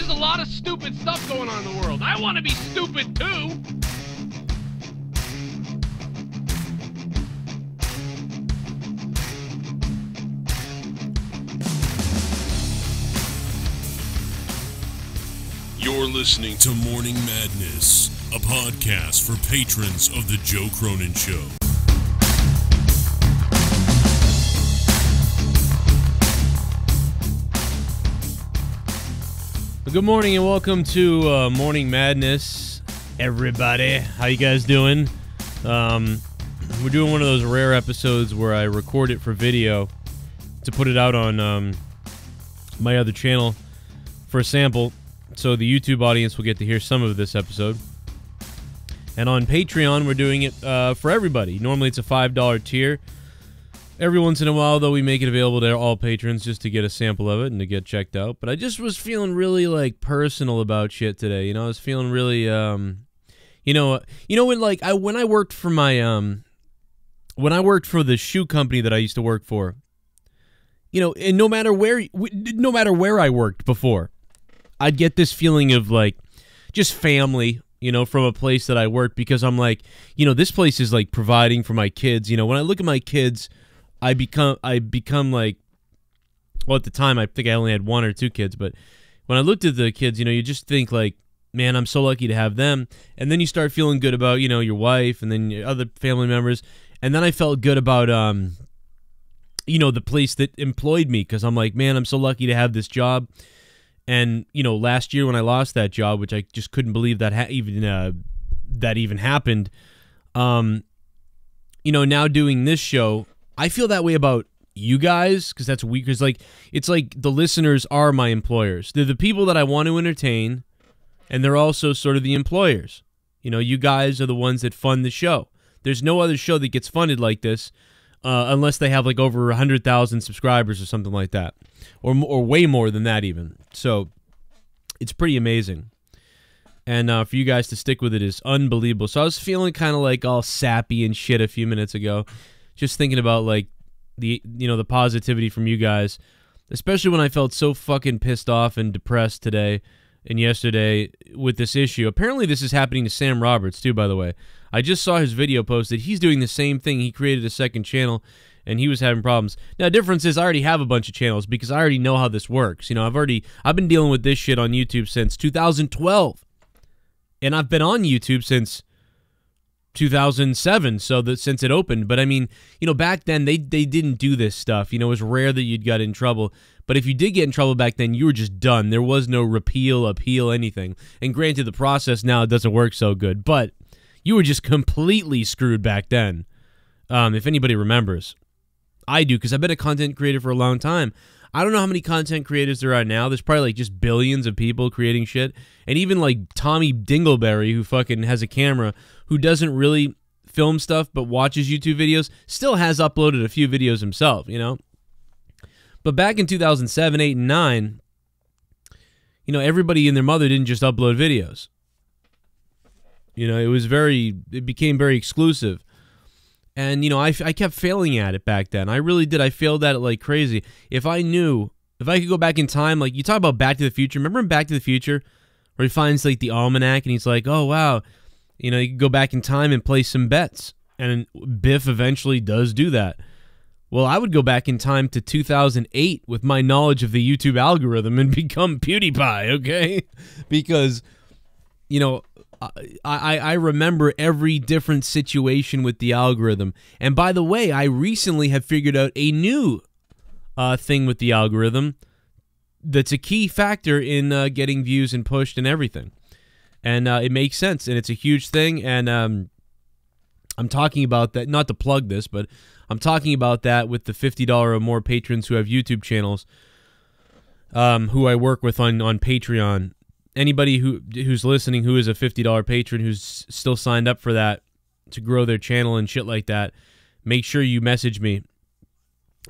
There's a lot of stupid stuff going on in the world. I want to be stupid too. You're listening to Morning Madness, a podcast for patrons of the Joe Cronin Show. Good morning and welcome to Morning Madness, everybody. How you guys doing? We're doing one of those rare episodes where I record it for video to put it out on my other channel for a sample, so the YouTube audience will get to hear some of this episode. And on Patreon, we're doing it for everybody. Normally it's a $5 tier. Every once in a while, though, we make it available to all patrons just to get a sample of it and to get checked out. But I just was feeling really, like, personal about shit today. You know, I was feeling really, when I worked for my, when I worked for the shoe company that I used to work for, you know, and no matter where I worked before, I'd get this feeling of, like, just family, you know, from a place that I worked, because I'm like, you know, this place is, like, providing for my kids. You know, when I look at my kids, I become like, well, at the time, I think I only had 1 or 2 kids, but when I looked at the kids, you know, you just think, like, man, I'm so lucky to have them. And then you start feeling good about, you know, your wife and then your other family members. And then I felt good about, you know, the place that employed me, because I'm like, man, I'm so lucky to have this job. And, you know, last year when I lost that job, which I just couldn't believe that even happened, you know, now doing this show, I feel that way about you guys, because that's weird. Because, like, it's like the listeners are my employers. They're the people that I want to entertain, and they're also sort of the employers. You know, you guys are the ones that fund the show. There's no other show that gets funded like this unless they have, like, over 100,000 subscribers or something like that. Or way more than that even. So it's pretty amazing. And for you guys to stick with it is unbelievable. So I was feeling kind of like all sappy and shit a few minutes ago. Just thinking about, like, the positivity from you guys, especially when I felt so fucking pissed off and depressed today and yesterday with this issue. Apparently this is happening to Sam Roberts too, by the way. I just saw his video posted. He's doing the same thing. He created a second channel and he was having problems. Now, the difference is I already have a bunch of channels because I already know how this works. You know, I've been dealing with this shit on YouTube since 2012. And I've been on YouTube since 2007, so since it opened. But I mean, you know, back then they didn't do this stuff. You know, it was rare that you'd got in trouble. But if you did get in trouble back then, you were just done. There was no repeal, appeal, anything. And granted, the process now doesn't work so good, but you were just completely screwed back then. If anybody remembers. I do, because I've been a content creator for a long time. I don't know how many content creators there are now. There's probably, like, just billions of people creating shit. And even, like, Tommy Dingleberry, who fucking has a camera, who doesn't really film stuff but watches YouTube videos, still has uploaded a few videos himself, you know? But back in 2007, 8, and 9, you know, everybody and their mother didn't just upload videos. You know, it became very exclusive. And, you know, I kept failing at it back then. I really did. I failed at it like crazy. If I could go back in time, like, you talk about Back to the Future. Remember in Back to the Future where he finds, like, the almanac and he's like, oh, wow. You know, you can go back in time and place some bets. And Biff eventually does do that. Well, I would go back in time to 2008 with my knowledge of the YouTube algorithm and become PewDiePie, okay? Because, you know, I remember every different situation with the algorithm. And by the way, I recently have figured out a new thing with the algorithm that's a key factor in getting views and pushed and everything. And it makes sense, and it's a huge thing. And I'm talking about that, not to plug this, but I'm talking about that with the $50 or more patrons who have YouTube channels, who I work with on Patreon. Anybody who's listening who is a $50 patron who's still signed up for that to grow their channel and shit like that, make sure you message me,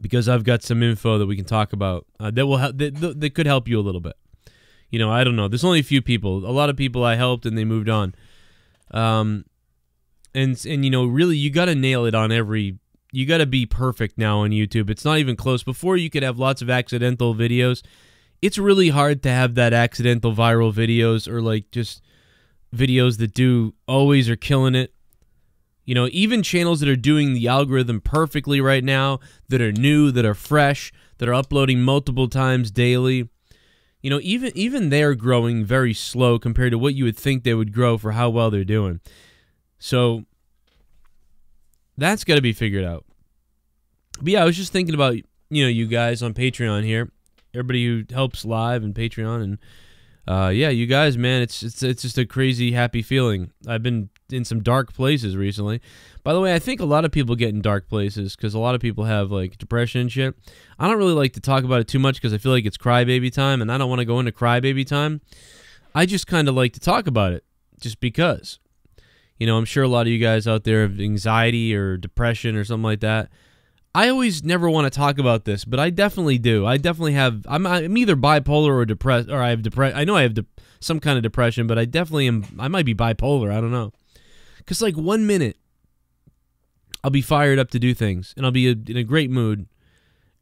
because I've got some info that we can talk about that could help you a little bit. You know, I don't know. There's only a few people. A lot of people I helped and they moved on. And you know, really, you got to nail it on every. You got to be perfect now on YouTube. It's not even close. Before, you could have lots of accidental videos. it's really hard to have that accidental viral videos or like just videos that do always are killing it. You know, even channels that are doing the algorithm perfectly right now, that are new, that are fresh, that are uploading multiple times daily. You know, even they're growing very slow compared to what you would think they would grow for how well they're doing. So that's got to be figured out. But yeah, I was just thinking about, you know, you guys on Patreon here, everybody who helps live and Patreon, and yeah, you guys, man, it's just a crazy happy feeling. I've been in some dark places recently. By the way, I think a lot of people get in dark places because a lot of people have like depression and shit. I don't really like to talk about it too much because I feel like it's crybaby time, and I don't want to go into crybaby time. I just kind of like to talk about it just because. You know, I'm sure a lot of you guys out there have anxiety or depression or something like that. I always never want to talk about this, but I definitely do. I definitely have. I'm either bipolar or depressed, or I have depression. I know I have some kind of depression, but I definitely am. I might be bipolar. I don't know. Because like 1 minute, I'll be fired up to do things, and I'll be in a great mood,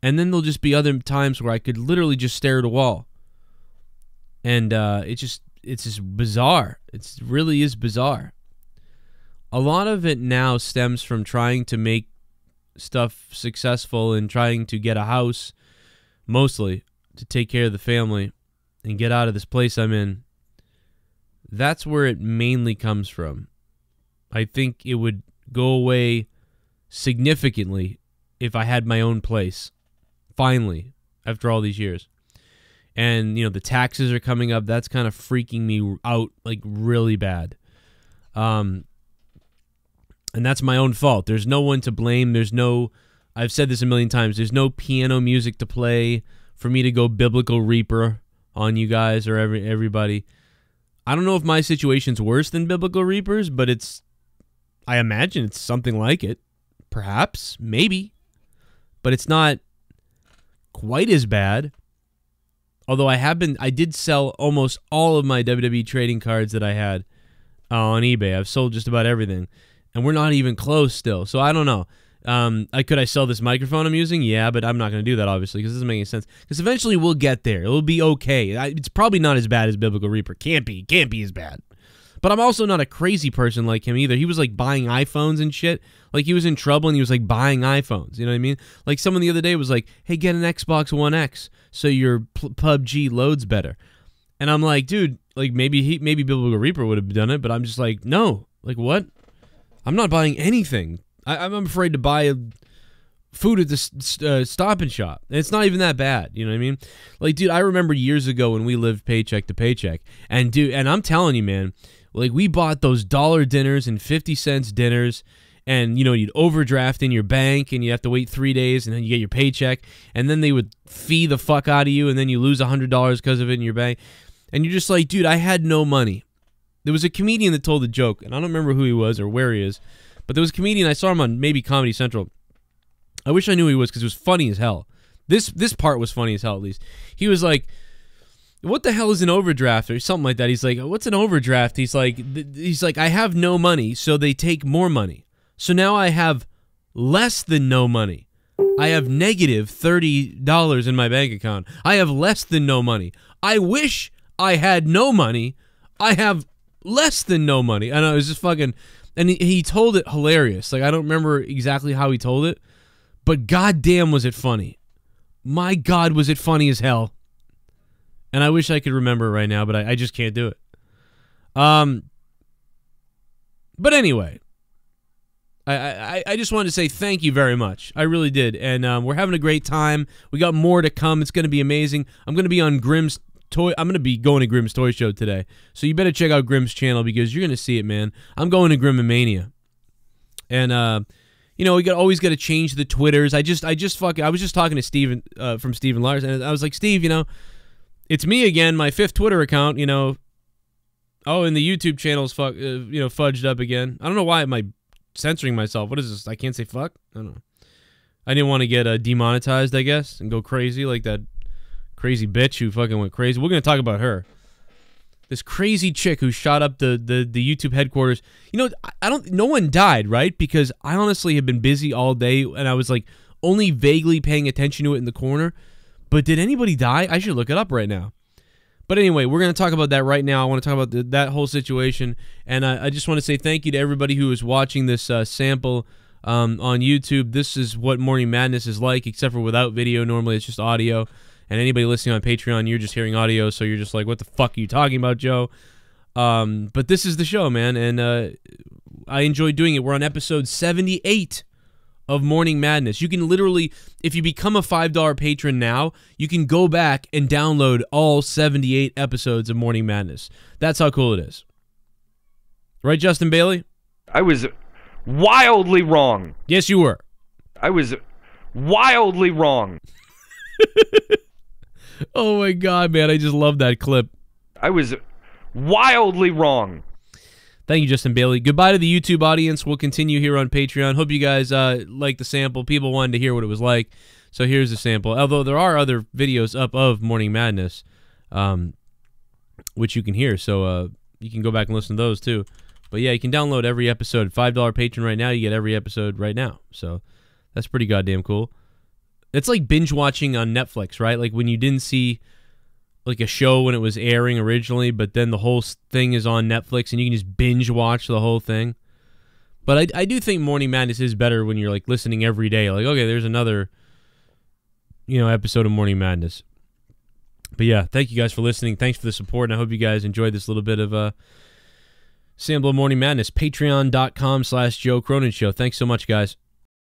and then there'll just be other times where I could literally just stare at a wall, and it's just bizarre. It really is bizarre. A lot of it now stems from trying to make stuff successful and trying to get a house, mostly to take care of the family and get out of this place I'm in. That's where it mainly comes from. I think it would go away significantly if I had my own place, finally, after all these years. And, you know, the taxes are coming up. That's kind of freaking me out, like, really bad. And that's my own fault. There's no one to blame. There's no, I've said this a million times, there's no piano music to play for me to go biblical reaper on you guys or everybody. I don't know if my situation's worse than biblical reapers, but I imagine it's something like it. Perhaps, maybe. But it's not quite as bad. Although I did sell almost all of my WWE trading cards that I had on eBay. I've sold just about everything. And we're not even close still. So I don't know. Could I sell this microphone I'm using? Yeah, but I'm not going to do that, obviously, because it doesn't make any sense. Because eventually we'll get there. It'll be okay. It's probably not as bad as Biblical Reaper. Can't be as bad. But I'm also not a crazy person like him either. He was like buying iPhones and shit. Like he was in trouble and he was like buying iPhones. You know what I mean? Like someone the other day was like, hey, get an Xbox One X so your PUBG loads better. And I'm like, dude, like maybe Biblical Reaper would have done it, but I'm just like, no. Like what? I'm not buying anything. I'm afraid to buy food at the Stop and Shop. And it's not even that bad. You know what I mean? Like, dude, I remember years ago when we lived paycheck to paycheck. And, dude, and I'm telling you, man, like, we bought those $1 dinners and 50-cent dinners. And, you know, you'd overdraft in your bank and you have to wait 3 days and then you get your paycheck. And then they would fee the fuck out of you and then you lose $100 because of it in your bank. And you're just like, dude, I had no money. There was a comedian that told a joke, and I don't remember who he was or where he is, but there was a comedian, I saw him on maybe Comedy Central. I wish I knew who he was because it was funny as hell. This part was funny as hell, at least. He was like, what the hell is an overdraft or something like that? He's like, what's an overdraft? He's like, I have no money, so they take more money. So now I have less than no money. I have negative $30 in my bank account. I have less than no money. I wish I had no money. I have less than no money. I know, it was just fucking, and he told it hilarious. Like, I don't remember exactly how he told it, but goddamn was it funny. My God, was it funny as hell. And I wish I could remember it right now, but I just can't do it. But anyway, I just wanted to say thank you very much. I really did. And we're having a great time. We got more to come. It's going to be amazing. I'm going to be on Grimm's I'm going to be going to Grimm's Toy Show today. So you better check out Grimm's channel because you're going to see it, man. I'm going to Grimmomania. And, you know, we always got to change the Twitters. I was just talking to Steven from Steven Lars, and I was like, Steve, you know, it's me again, my 5th Twitter account, you know. Oh, and the YouTube channel's you know, fudged up again. I don't know why am I censoring myself. What is this? I can't say fuck? I don't know. I didn't want to get demonetized, I guess, and go crazy like that crazy bitch who fucking went crazy. We're going to talk about her. This crazy chick who shot up the YouTube headquarters. You know, no one died, right? Because I honestly have been busy all day, and I was like only vaguely paying attention to it in the corner. But did anybody die? I should look it up right now. But anyway, we're going to talk about that right now. I want to talk about that whole situation. And I just want to say thank you to everybody who is watching this sample on YouTube. This is what Morning Madness is like, except for without video. Normally it's just audio. And anybody listening on Patreon, you're just hearing audio, so you're just like, what the fuck are you talking about, Joe? But this is the show, man, and I enjoy doing it. We're on episode 78 of Morning Madness. You can literally, if you become a $5 patron now, you can go back and download all 78 episodes of Morning Madness. That's how cool it is. Right, Justin Bailey? I was wildly wrong. Yes, you were. I was wildly wrong. Oh my God, man, I just love that clip. I was wildly wrong. Thank you, Justin Bailey. Goodbye to the YouTube audience. We'll continue here on Patreon. Hope you guys like the sample. People wanted to hear what it was like, so here's the sample. Although there are other videos up of Morning Madness, which you can hear, so you can go back and listen to those too. But yeah, you can download every episode. $5 patron right now, you get every episode right now. So that's pretty goddamn cool. It's like binge watching on Netflix, right? Like when you didn't see like a show when it was airing originally, but then the whole thing is on Netflix and you can just binge watch the whole thing. But I do think Morning Madness is better when you're like listening every day. Like, okay, there's another, episode of Morning Madness. But yeah, thank you guys for listening. Thanks for the support, and I hope you guys enjoyed this little bit of sample of Morning Madness. Patreon.com/Joe Cronin Show. Thanks so much, guys.